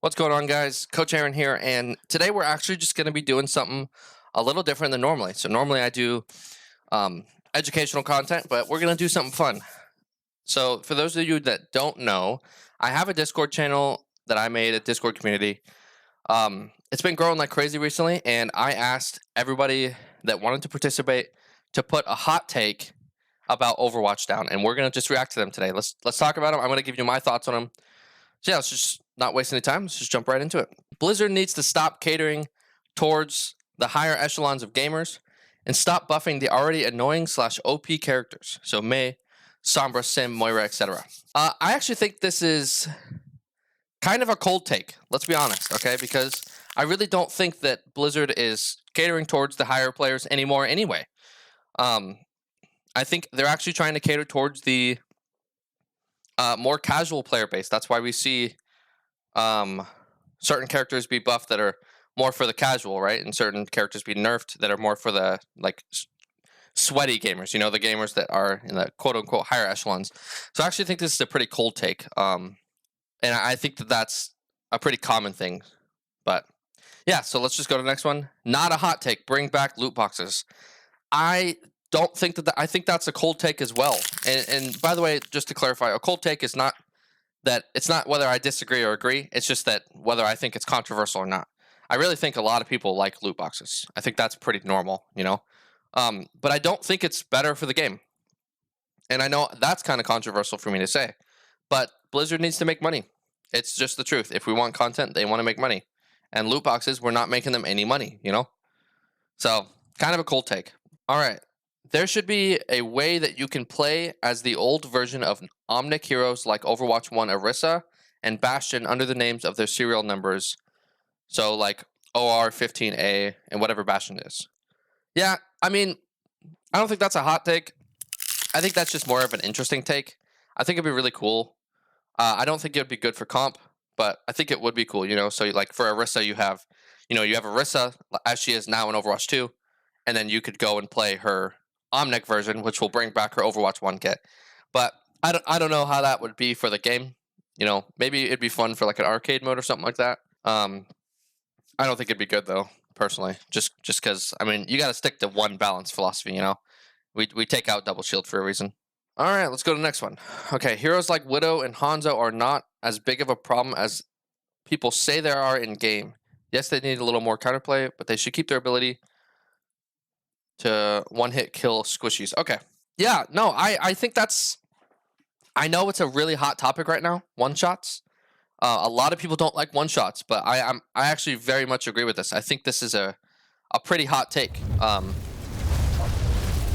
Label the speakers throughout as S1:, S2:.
S1: What's going on, guys? Coach Aaron here, and today we're actually just going to be doing something a little different than normally. So normally I do educational content, but we're going to do something fun. So for those of you that don't know, I have a Discord channel that I made, a Discord community. It's been growing like crazy recently, and I asked everybody that wanted to participate to put a hot take about Overwatch down, and we're going to just react to them today. Let's talk about them. I'm going to give you my thoughts on them. So yeah, let's just not waste any time. Let's just jump right into it. Blizzard needs to stop catering towards the higher echelons of gamers and stop buffing the already annoying / OP characters. So Mei, Sombra, Sim, Moira, etc. I actually think this is kind of a cold take. Let's be honest, okay? Because I really don't think that Blizzard is catering towards the higher players anymore anyway. I think they're actually trying to cater towards the more casual player base. That's why we see certain characters be buffed that are more for the casual, right? And certain characters be nerfed that are more for the like sweaty gamers, you know, the gamers that are in the quote unquote higher echelons. So I actually think this is a pretty cold take. And I think that that's a pretty common thing. But yeah, so let's just go to the next one. Not a hot take. Bring back loot boxes. I don't think that I think that's a cold take as well. And by the way, just to clarify, a cold take is not that it's not whether I disagree or agree. It's just that whether I think it's controversial or not. I really think a lot of people like loot boxes. I think that's pretty normal, you know. But I don't think it's better for the game. And I know that's kind of controversial for me to say. But Blizzard needs to make money. It's just the truth. If we want content, they want to make money. And loot boxes, we're not making them any money, you know? So, kind of a cold take. All right. There should be a way that you can play as the old version of Omnic heroes like Overwatch 1 Orisa and Bastion under the names of their serial numbers. So like OR15A and whatever Bastion is. Yeah, I mean, I don't think that's a hot take. I think that's just more of an interesting take. I think it'd be really cool. I don't think it would be good for comp, but I think it would be cool, you know? So like for Orisa, you have Orisa as she is now in Overwatch 2, and then you could go and play her Omnic version, which will bring back her Overwatch 1 kit. But I don't know how that would be for the game. You know, maybe it'd be fun for like an arcade mode or something like that. I don't think it'd be good though, personally. Just because I mean, you got to stick to one balance philosophy. You know, we take out double shield for a reason. All right, let's go to the next one. Okay, heroes like Widow and Hanzo are not as big of a problem as people say they are in game. Yes, they need a little more counterplay, but they should keep their ability to one-hit kill squishies. Okay. Yeah, no, I think that's... I know it's a really hot topic right now, one-shots. A lot of people don't like one-shots, but I actually very much agree with this. I think this is a pretty hot take.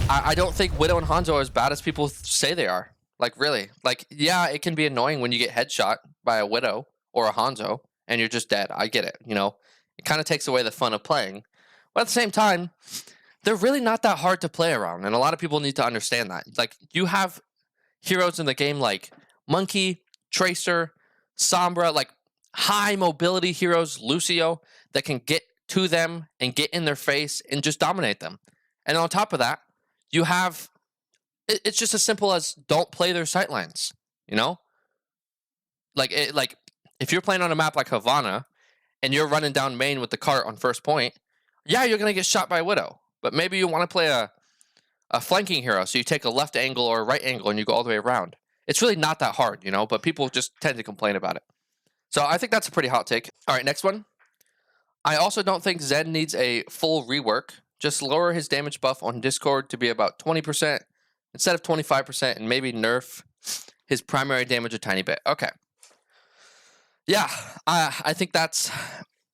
S1: I don't think Widow and Hanzo are as bad as people say they are. Like, really. Like, yeah, it can be annoying when you get headshot by a Widow or a Hanzo, and you're just dead. I get it, you know? It kind of takes away the fun of playing. But at the same time, they're really not that hard to play around, and a lot of people need to understand that. Like, you have heroes in the game like Monkey, Tracer, Sombra, like high mobility heroes, Lucio, that can get to them and get in their face and just dominate them. And on top of that, you have, it's just as simple as don't play their sightlines, you know? Like, if you're playing on a map like Havana and you're running down main with the cart on first point, yeah, you're going to get shot by a Widow. But maybe you want to play a flanking hero, so you take a left angle or a right angle and you go all the way around. It's really not that hard, you know, but people just tend to complain about it. So I think that's a pretty hot take. All right, next one. I also don't think Zen needs a full rework. Just lower his damage buff on Discord to be about 20% instead of 25% and maybe nerf his primary damage a tiny bit. Okay. Yeah, I think that's...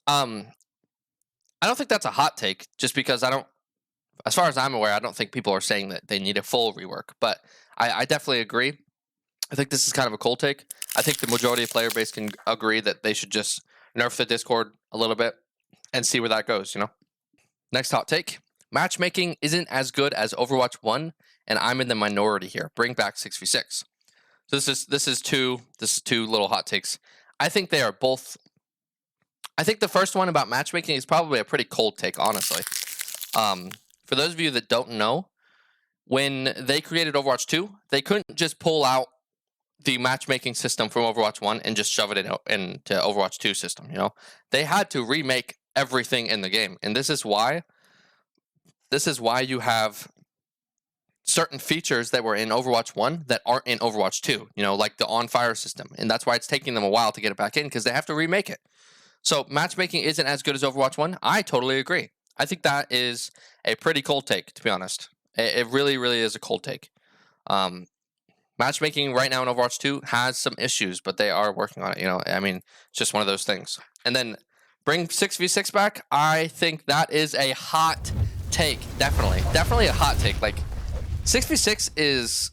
S1: I don't think that's a hot take just because as far as I'm aware, I don't think people are saying that they need a full rework, but I definitely agree. I think this is kind of a cold take. I think the majority of player base can agree that they should just nerf the Discord a little bit and see where that goes, you know? Next hot take. Matchmaking isn't as good as Overwatch 1, and I'm in the minority here. Bring back 6v6. So this is two little hot takes. I think they are both... I think the first one about matchmaking is probably a pretty cold take, honestly. For those of you that don't know, when they created Overwatch 2, they couldn't just pull out the matchmaking system from Overwatch 1 and just shove it into Overwatch 2 system, you know? They had to remake everything in the game. And this is why you have certain features that were in Overwatch 1 that aren't in Overwatch 2, you know, like the on fire system. And that's why it's taking them a while to get it back in, because they have to remake it. So matchmaking isn't as good as Overwatch 1. I totally agree. I think that is a pretty cold take, to be honest. It really, really is a cold take. Matchmaking right now in Overwatch 2 has some issues, but they are working on it. You know, I mean, it's just one of those things. And then bring 6v6 back. I think that is a hot take. Definitely a hot take. Like 6v6 is,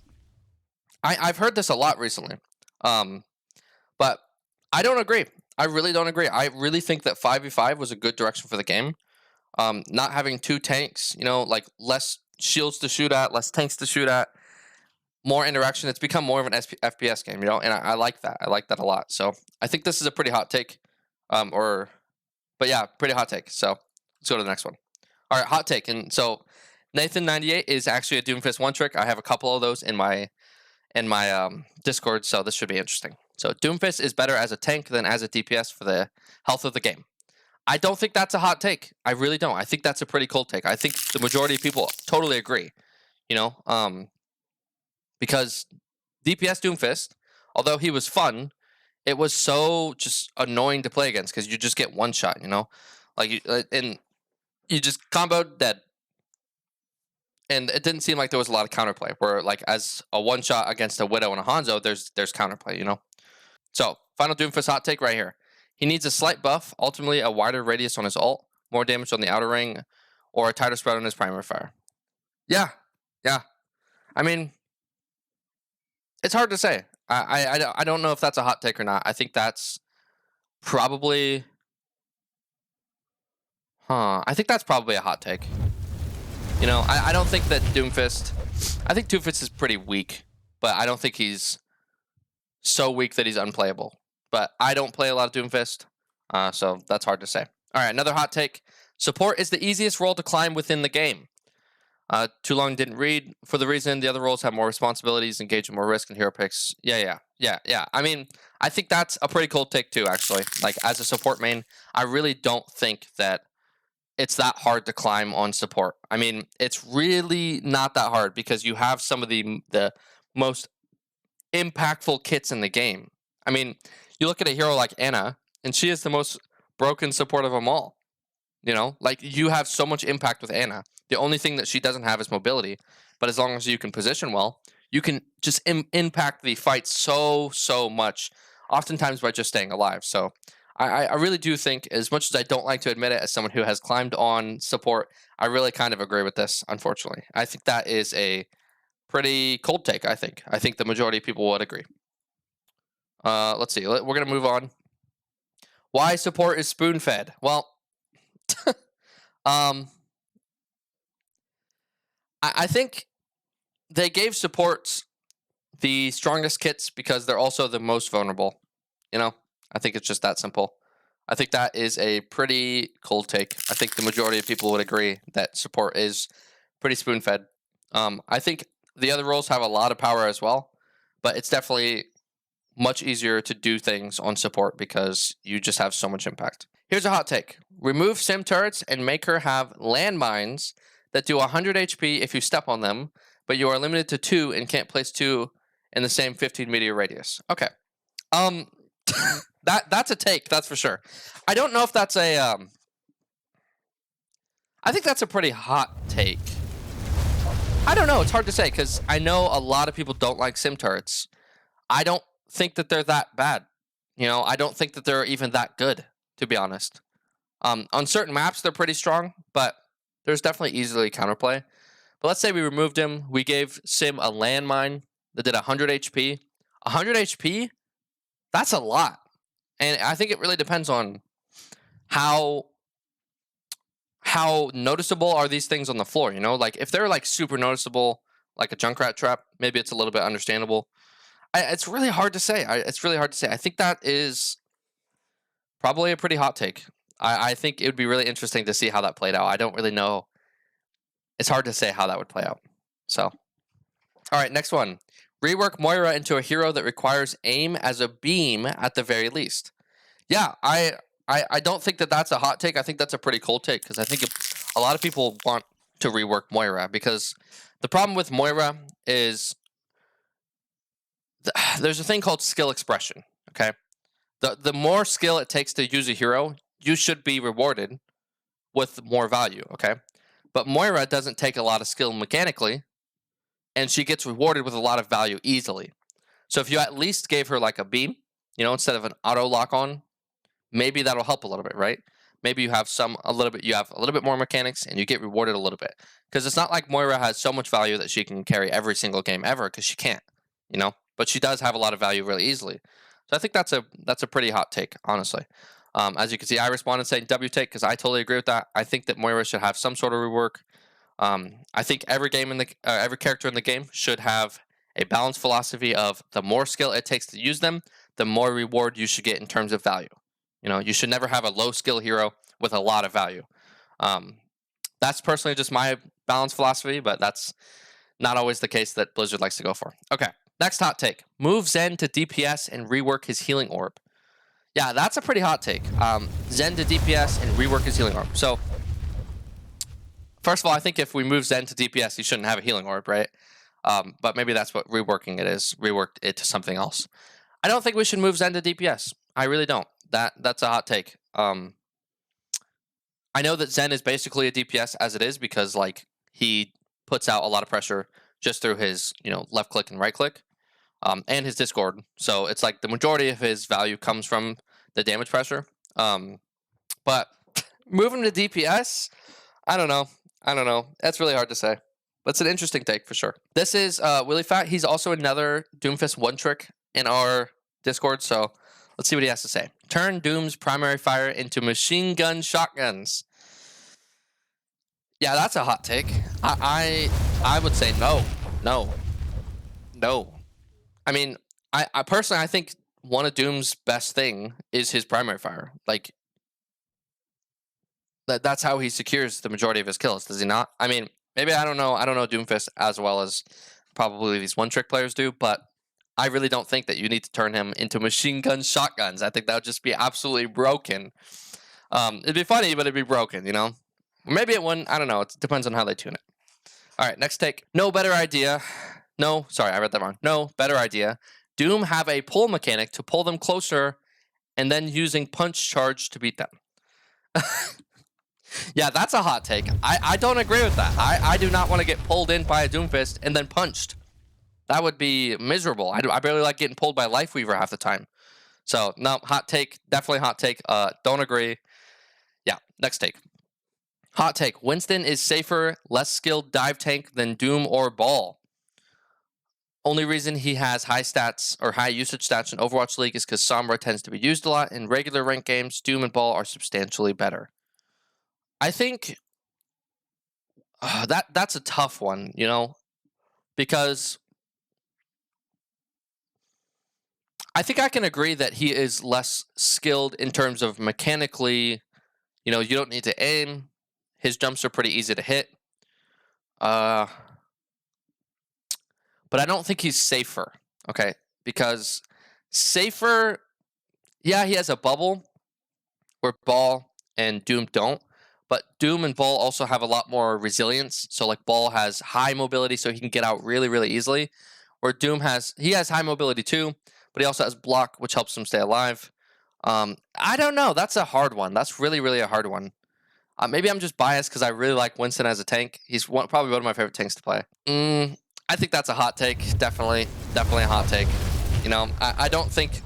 S1: I've heard this a lot recently, but I don't agree. I really don't agree. I really think that 5v5 was a good direction for the game. Not having two tanks, you know, like less shields to shoot at, less tanks to shoot at, more interaction. It's become more of an FPS game, you know, and I like that. I like that a lot. So I think this is a pretty hot take. But yeah, pretty hot take. So let's go to the next one. All right, hot take. And so Nathan98 is actually a Doomfist one trick. I have a couple of those in my Discord, so this should be interesting. So Doomfist is better as a tank than as a DPS for the health of the game. I don't think that's a hot take. I really don't. I think that's a pretty cold take. I think the majority of people totally agree. You know, because DPS Doomfist, although he was fun, it was so just annoying to play against because you just get one shot. You know, like and you just comboed dead. And it didn't seem like there was a lot of counterplay. Where like as a one shot against a Widow and a Hanzo, there's counterplay, you know. So final Doomfist hot take right here. He needs a slight buff, ultimately a wider radius on his ult, more damage on the outer ring, or a tighter spread on his primary fire. Yeah. I mean, it's hard to say. I don't know if that's a hot take or not. I think that's probably, I think that's probably a hot take. You know, I don't think that Doomfist... I think Doomfist is pretty weak, but I don't think he's so weak that he's unplayable. But I don't play a lot of Doomfist, so that's hard to say. All right, another hot take. Support is the easiest role to climb within the game. Too long didn't read. For the reason the other roles have more responsibilities, engage in more risk, and hero picks. Yeah. I mean, I think that's a pretty cool take too, actually. Like, as a support main, I really don't think that it's that hard to climb on support. I mean, it's really not that hard because you have some of the most impactful kits in the game. I mean, you look at a hero like Ana, and she is the most broken support of them all. You know, like you have so much impact with Ana. The only thing that she doesn't have is mobility, but as long as you can position well, you can just impact the fight so much, oftentimes by just staying alive. So I really do think, as much as I don't like to admit it as someone who has climbed on support, I really kind of agree with this, unfortunately. I think that is a pretty cold take, I think. I think the majority of people would agree. Let's see. We're going to move on. Why support is spoon-fed? Well, I think they gave supports the strongest kits because they're also the most vulnerable. You know? I think it's just that simple. I think that is a pretty cold take. I think the majority of people would agree that support is pretty spoon-fed. I think the other roles have a lot of power as well, but it's definitely much easier to do things on support because you just have so much impact. Here's a hot take. Remove sim turrets and make her have landmines that do 100 HP if you step on them, but you are limited to 2 and can't place 2 in the same 15 meter radius. Okay. That's a take, that's for sure. I don't know if that's a I think that's a pretty hot take. I don't know, it's hard to say because I know a lot of people don't like sim turrets. I don't think that they're that bad. You know, I don't think that they're even that good, to be honest. On certain maps they're pretty strong, but there's definitely easily counterplay. But let's say we removed him, we gave Sim a landmine that did 100 HP. 100 HP? That's a lot. And I think it really depends on how noticeable are these things on the floor, you know? Like, if they're, like, super noticeable, like a Junkrat trap, maybe it's a little bit understandable. It's really hard to say. It's really hard to say. I think that is probably a pretty hot take. I think it would be really interesting to see how that played out. I don't really know. It's hard to say how that would play out. So, all right, next one. Rework Moira into a hero that requires aim as a beam at the very least. Yeah, I don't think that that's a hot take. I think that's a pretty cold take because I think a lot of people want to rework Moira because the problem with Moira is there's a thing called skill expression. Okay, the more skill it takes to use a hero, you should be rewarded with more value. Okay, but Moira doesn't take a lot of skill mechanically, and she gets rewarded with a lot of value easily. So if you at least gave her like a beam, instead of an auto lock on, maybe that'll help a little bit, right? Maybe you have a little bit more mechanics and you get rewarded a little bit. Because it's not like Moira has so much value that she can carry every single game ever, because she can't, but she does have a lot of value really easily. So I think that's a pretty hot take, honestly. As you can see, I responded saying W take because I totally agree with that. I think that Moira should have some sort of rework. I think every character in the game should have a balanced philosophy of the more skill it takes to use them, the more reward you should get in terms of value. You should never have a low skill hero with a lot of value. That's personally just my balanced philosophy, but that's not always the case that Blizzard likes to go for. Okay, next hot take. Move Zen to DPS and rework his healing orb. Yeah, that's a pretty hot take. Zen to DPS and rework his healing orb. So, first of all, I think if we move Zen to DPS, he shouldn't have a healing orb, right? But maybe that's what reworking it is. Reworked it to something else. I don't think we should move Zen to DPS. I really don't. That's a hot take. I know that Zen is basically a DPS as it is because he puts out a lot of pressure just through his left click and right click, and his Discord. So it's like the majority of his value comes from the damage pressure. But move him to DPS, I don't know. That's really hard to say. But it's an interesting take for sure. This is Willie Fat. He's also another Doomfist one trick in our Discord. So let's see what he has to say. Turn Doom's primary fire into machine gun shotguns. Yeah, that's a hot take. I would say no. I mean, I personally, I think one of Doom's best thing is his primary fire. That's how he secures the majority of his kills, does he not? I mean, maybe I don't know Doomfist as well as probably these one trick players do, but I really don't think that you need to turn him into machine gun shotguns. I think that would just be absolutely broken. It'd be funny, but it'd be broken, Maybe it wouldn't. I don't know. It depends on how they tune it. All right, next take. No better idea. No, sorry, I read that wrong. No better idea. Doom have a pull mechanic to pull them closer and then using punch charge to beat them. Yeah, that's a hot take. I don't agree with that. I do not want to get pulled in by a Doomfist and then punched. That would be miserable. I barely like getting pulled by Lifeweaver half the time. So, no, hot take. Definitely hot take. Don't agree. Yeah, next take. Hot take. Winston is safer, less skilled dive tank than Doom or Ball. Only reason he has high stats or high usage stats in Overwatch League is because Sombra tends to be used a lot. In regular ranked games, Doom and Ball are substantially better. I think that's a tough one, because I think I can agree that he is less skilled in terms of mechanically, you don't need to aim. His jumps are pretty easy to hit. But I don't think he's safer, okay? Because safer, yeah, he has a bubble where Ball and Doom don't. But Doom and Ball also have a lot more resilience. So Ball has high mobility, so he can get out really, really easily. Where Doom has high mobility too, but he also has block, which helps him stay alive. I don't know. That's a hard one. That's really, really a hard one. Maybe I'm just biased because I really like Winston as a tank. He's probably one of my favorite tanks to play. I think that's a hot take. Definitely a hot take. I don't think.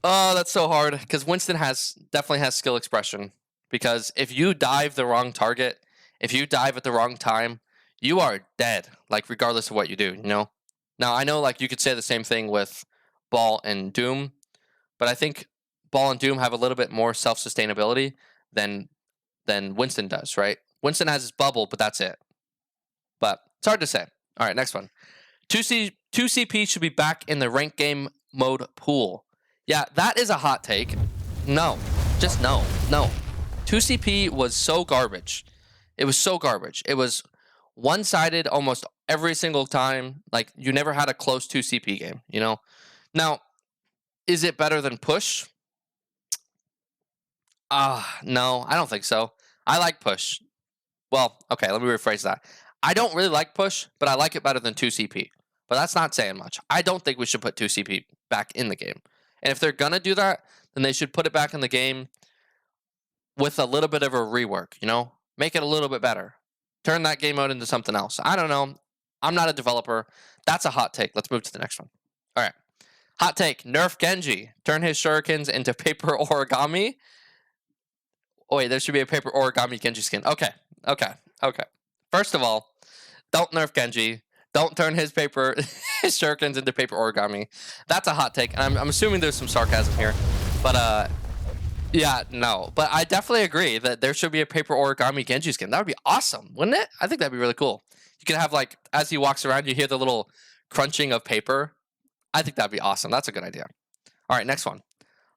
S1: Oh, that's so hard because Winston definitely has skill expression. Because if you dive the wrong target, if you dive at the wrong time, you are dead. Regardless of what you do. Now I know you could say the same thing with Ball and Doom, but I think Ball and Doom have a little bit more self-sustainability than Winston does, right? Winston has his bubble, but that's it. But it's hard to say. All right, next one. 2CP should be back in the rank game mode pool. Yeah, that is a hot take. No. Just no. 2CP was so garbage. It was so garbage. It was one-sided almost every single time. Like, you never had a close 2 CP game, you know? Now, is it better than push? No, I don't think so. I like push. Well, okay, let me rephrase that. I don't really like push, but I like it better than 2 CP. But that's not saying much. I don't think we should put 2 CP back in the game. And if they're going to do that, then they should put it back in the game with a little bit of a rework, you know? Make it a little bit better. Turn that game mode into something else. I don't know. I'm not a developer. That's a hot take. Let's move to the next one. All right. Hot take. Nerf Genji. Turn his shurikens into paper origami. Oh, wait, there should be a paper origami Genji skin. Okay. First of all, don't nerf Genji. Don't turn his shurikens into paper origami. That's a hot take. And I'm assuming there's some sarcasm here. But, yeah, no. But I definitely agree that there should be a paper origami Genji skin. That would be awesome, wouldn't it? I think that'd be really cool. You could have, like, as he walks around, you hear the little crunching of paper. I think that'd be awesome. That's a good idea. All right, next one.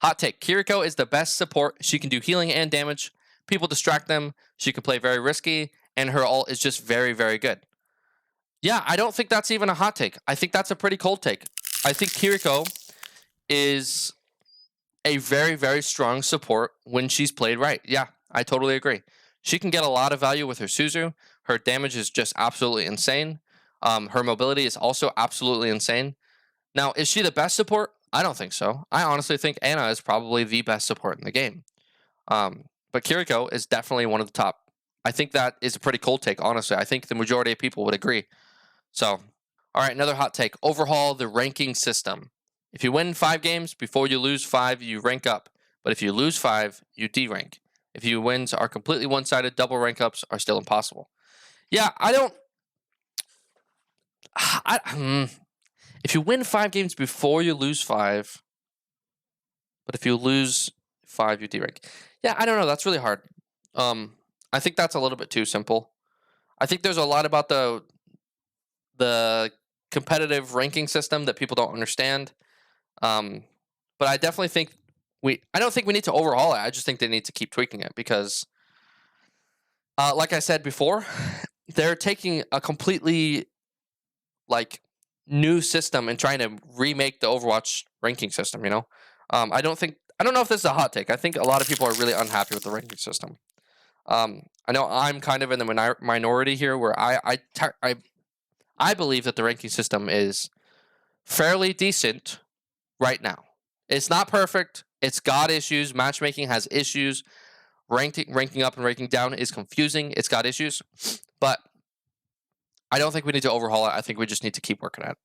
S1: Hot take. Kiriko is the best support. She can do healing and damage. People distract them. She can play very risky. And her ult is just very, very good. Yeah, I don't think that's even a hot take. I think that's a pretty cold take. I think Kiriko is a very, very strong support when she's played right. Yeah, I totally agree. She can get a lot of value with her Suzu. Her damage is just absolutely insane. Her mobility is also absolutely insane. Now, is she the best support? I don't think so. I honestly think Ana is probably the best support in the game. But Kiriko is definitely one of the top. I think that is a pretty cold take, honestly. I think the majority of people would agree. So, all right, another hot take. Overhaul the ranking system. If you win 5 games, before you lose 5, you rank up. But if you lose 5, you derank. If your wins are completely one-sided, double rank ups are still impossible. Yeah, if you win 5 games before you lose 5, but if you lose 5, you derank. Yeah, I don't know. That's really hard. I think that's a little bit too simple. I think there's a lot about the competitive ranking system that people don't understand. But I definitely think I don't think we need to overhaul it. I just think they need to keep tweaking it because, like I said before, they're taking a completely new system and trying to remake the Overwatch ranking system. You know, I don't know if this is a hot take. I think a lot of people are really unhappy with the ranking system. I know I'm kind of in the minority here, where I believe that the ranking system is fairly decent right now. It's not perfect. It's got issues. Matchmaking has issues. Ranking up and ranking down is confusing. It's got issues. But I don't think we need to overhaul it. I think we just need to keep working at it.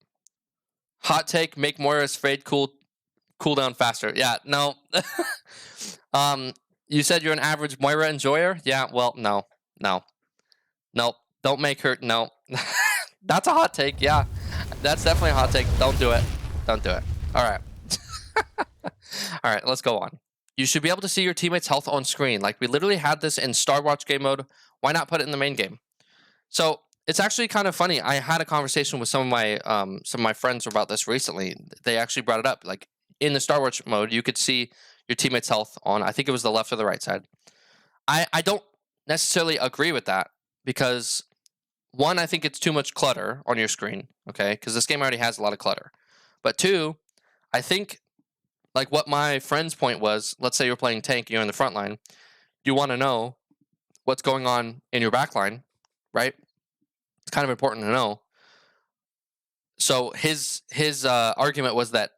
S1: Hot take, make Moira's fade cool down faster. Yeah, no. You said you're an average Moira enjoyer? Yeah, well, no. Don't make her, no. That's a hot take, yeah. That's definitely a hot take. Don't do it. All right. All right, let's go on. You should be able to see your teammates' health on screen. Like, we literally had this in Star Watch game mode. Why not put it in the main game? So it's actually kind of funny. I had a conversation with some of my friends about this recently. They actually brought it up. Like, in the Star Watch mode, you could see your teammates' health on, I think it was the left or the right side. I don't necessarily agree with that because, one, I think it's too much clutter on your screen, okay? Because this game already has a lot of clutter. But 2, I think, like what my friend's point was, let's say you're playing tank, you're in the front line, you want to know what's going on in your back line, right? It's kind of important to know. So his argument was that,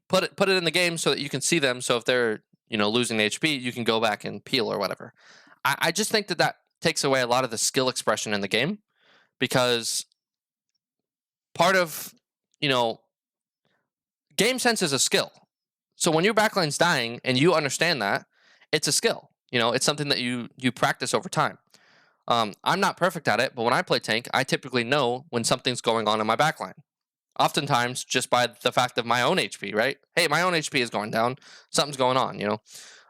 S1: put it in the game so that you can see them. So if they're, losing HP, you can go back and peel or whatever. I just think that takes away a lot of the skill expression in the game, because part of, game sense is a skill. So when your backline's dying and you understand that, it's a skill. It's something that you practice over time. I'm not perfect at it, but when I play tank, I typically know when something's going on in my backline. Oftentimes, just by the fact of my own HP, right? Hey, my own HP is going down. Something's going on,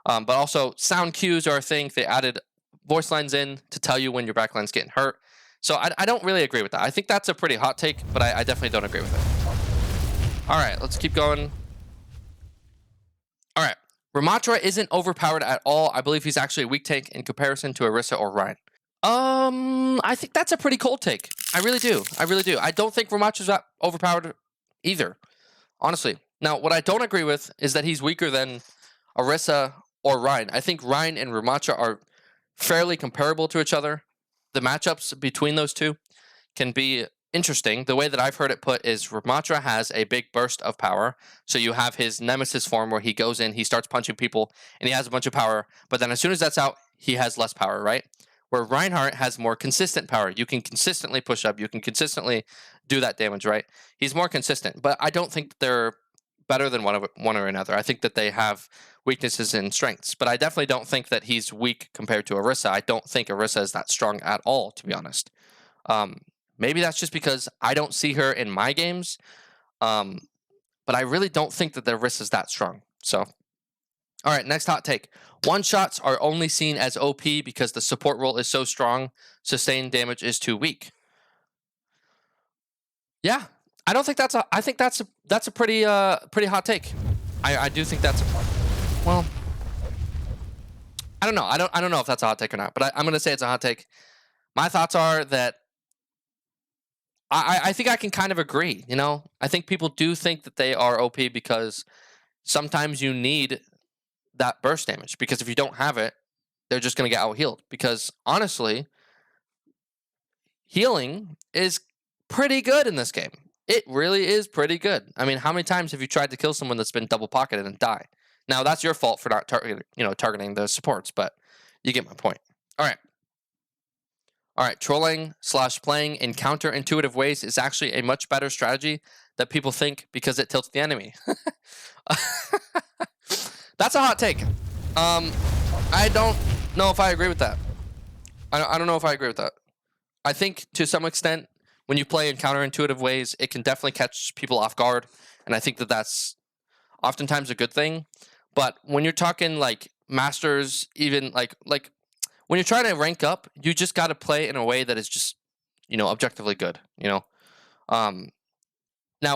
S1: But also, sound cues are a thing. They added voice lines in to tell you when your backline's getting hurt. So I don't really agree with that. I think that's a pretty hot take, but I definitely don't agree with it. All right, let's keep going. All right. Ramatra isn't overpowered at all. I believe he's actually a weak tank in comparison to Orisa or Ryan. I think that's a pretty cold take. I really do. I really do. I don't think Ramacha's that overpowered either, honestly. Now, what I don't agree with is that he's weaker than Orisa or Rein. I think Rein and Ramacha are fairly comparable to each other. The matchups between those two can be interesting. The way that I've heard it put is Ramacha has a big burst of power. So you have his Nemesis form where he goes in, he starts punching people, and he has a bunch of power. But then as soon as that's out, he has less power, right? Where Reinhardt has more consistent power. You can consistently push up. You can consistently do that damage, right? He's more consistent. But I don't think they're better than one or another. I think that they have weaknesses and strengths. But I definitely don't think that he's weak compared to Orisa. I don't think Orisa is that strong at all, to be honest. Maybe that's just because I don't see her in my games. But I really don't think that the Orisa is that strong. So, all right, next hot take. One-shots are only seen as OP because the support role is so strong. Sustained damage is too weak. Yeah, I don't think that's a. I think that's a pretty hot take. I do think that's well. I don't know. I don't know if that's a hot take or not. But I'm gonna say it's a hot take. My thoughts are that I think I can kind of agree. You know, I think people do think that they are OP because sometimes you need that burst damage, because if you don't have it, they're just going to get out healed. Because honestly, healing is pretty good in this game. It really is pretty good. I mean, how many times have you tried to kill someone that's been double pocketed and die? Now that's your fault for not targeting the supports, but you get my point. All right. Trolling / playing in counterintuitive ways is actually a much better strategy that people think because it tilts the enemy. That's a hot take. I don't know if I agree with that. I don't know if I agree with that. I think to some extent, when you play in counterintuitive ways, it can definitely catch people off guard, and I think that that's oftentimes a good thing. But when you're talking like masters, even like when you're trying to rank up, you just got to play in a way that is just objectively good. Now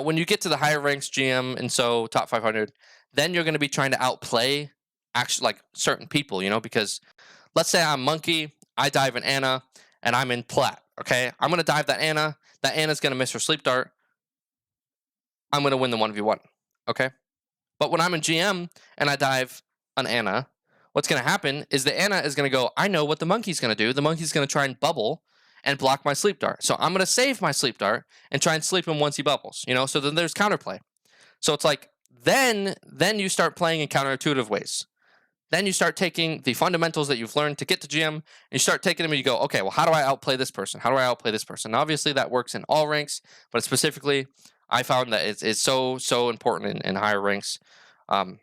S1: when you get to the higher ranks, GM and so top 500. Then you're going to be trying to outplay actually like certain people, because let's say I'm Monkey, I dive an Ana, and I'm in Plat, okay? I'm going to dive that Ana. That Ana's going to miss her sleep dart. I'm going to win the 1v1, okay? But when I'm in GM and I dive an Ana, what's going to happen is the Ana is going to go, I know what the Monkey's going to do. The Monkey's going to try and bubble and block my sleep dart. So I'm going to save my sleep dart and try and sleep him once he bubbles, So then there's counterplay. So it's like, then you start playing in counterintuitive ways. Then you start taking the fundamentals that you've learned to get to GM, and you start taking them and you go, okay, well, how do I outplay this person? How do I outplay this person? Now, obviously, that works in all ranks, but specifically, I found that it's so important in higher ranks. So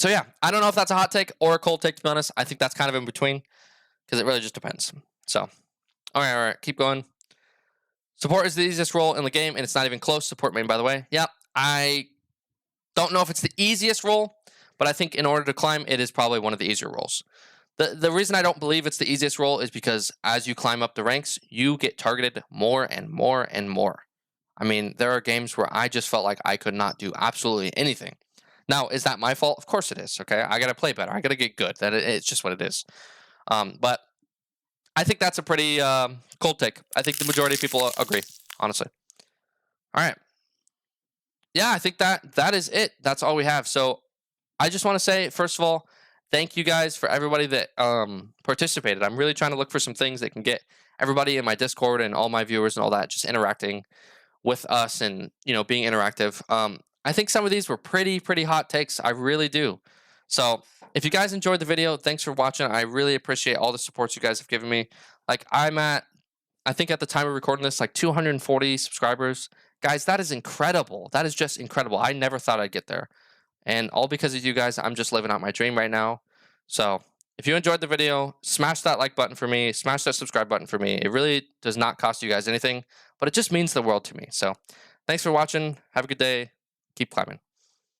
S1: yeah, I don't know if that's a hot take or a cold take, to be honest. I think that's kind of in between because it really just depends. So, all right, keep going. Support is the easiest role in the game, and it's not even close. Support main, by the way. Yeah, I don't know if it's the easiest role, but I think in order to climb, it is probably one of the easier roles. The reason I don't believe it's the easiest role is because as you climb up the ranks, you get targeted more and more and more. I mean, there are games where I just felt like I could not do absolutely anything. Now, is that my fault? Of course it is, okay? I got to play better. I got to get good. It's just what it is. But I think that's a pretty cold take. I think the majority of people agree, honestly. All right. Yeah, I think that is it. That's all we have. So I just want to say, first of all, thank you guys for everybody that participated. I'm really trying to look for some things that can get everybody in my Discord and all my viewers and all that just interacting with us and, being interactive. I think some of these were pretty hot takes. I really do. So if you guys enjoyed the video, thanks for watching. I really appreciate all the support you guys have given me. Like I'm at, I think at the time of recording this, like 240 subscribers. Guys, that is incredible. That is just incredible. I never thought I'd get there. And all because of you guys, I'm just living out my dream right now. So if you enjoyed the video, smash that like button for me. Smash that subscribe button for me. It really does not cost you guys anything, but it just means the world to me. So thanks for watching. Have a good day. Keep climbing.